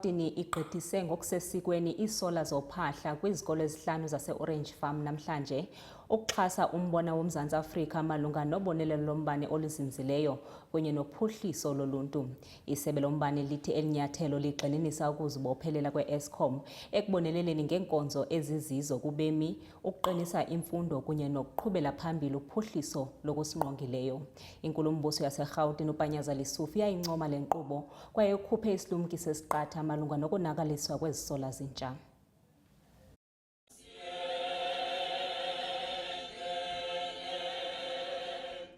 Dini igqithise ngokusesikweni isola zophahla kwizikole ezihlanu zase-Orange Farm namhlanje ukuxhasa umbona woMzantsi Afrika malunga nobonelelo lombane oluzinzileyo kunye nophuhliso loluntu. Isebe lombane lithi elinyathelo ligxininisa ukuzibophelela kwe-Eskom ekuboneleleni ngeenkonzo ezizizo kubemi, ukuqinisa imfundo kunye nokuqhubela phambili uphuhliso lokusingqongileyo. Inkulumbuso yaseRhawutini uPanyaza Lesufi yayincoma le nkqubo kwaye ukhuphe isilumkiso esiqatha malunga nokonakaliswa kwezisola zintsha.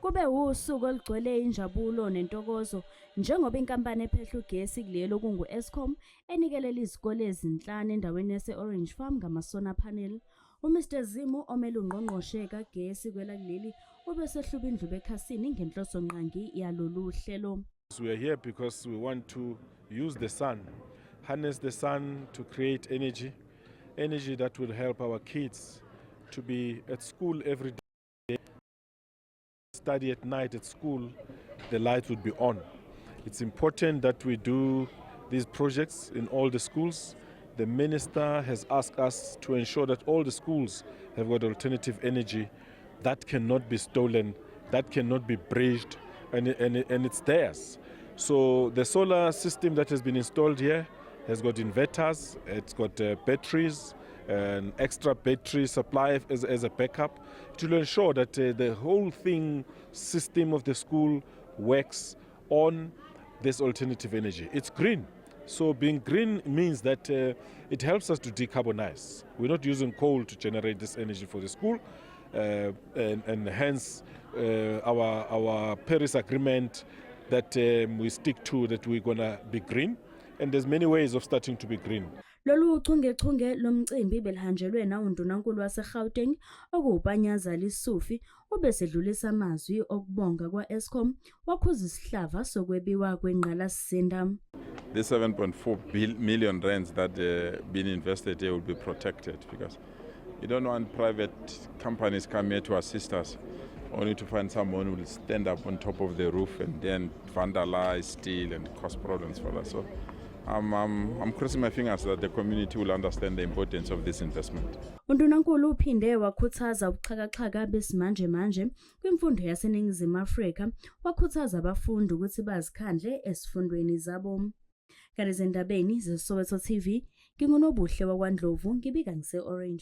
Kube usuku olugcwele injabulo nentokozo njengoba inkampani ephehla ugesi kulelo kungu-Eskom enikelela izikole ezinhlanu endaweni yase-Orange Farm ngama-solar panel. uMr Zimu omele ungqongqoshe kagesi kwelakuleli ubesehluba indlu ekhasini ngenhloso nqangi yalolu hlelo. We are here because we want to use the sun, harness the sun to create energy that will help our kids to be at school every day, study at night at school, the light would be on. It's important that we do these projects in all the schools. The minister has asked us to ensure that all the schools have got alternative energy that cannot be stolen, that cannot be breached, and it's theirs. So the solar system that has been installed here has got inverters, it's got batteries, an extra battery supply as a backup to ensure that the whole system of the school works on this alternative energy. It's green. So being green means that it helps us to decarbonize. We're not using coal to generate this energy for the school, and hence our Paris Agreement that we stick to, that we're going to be green. And there's many ways of starting to be green. Lolu uchungechunge lomcimbi belihanjelwe na undunankulu waseGauteng okuPanyaza Lesufi obesedlulisa amazwi okubonga kwa-Eskom wakhuza isihlava sokwebiwa kwengqalasizinda. The 7.4 million rands that been invested here will be protected because you don't want private companies come here to assist us only to find someone who will stand up on top of the roof and then vandalize, steal and cause problems for us. So I'm crossing my fingers that the community will understand the importance of this investment. Undunankulu uphinde wakhuthaza ubuxhakaxhaka besimanje manje kwimfundo yaseNingizimu Afrika, wakhuthaza abafundi ukuthi bazikhandle esifundweni zabo. Kanti ezindabeni zeSoweto TV, nginguNobuhle wakwaNdlovu ngibika ngise-Orange.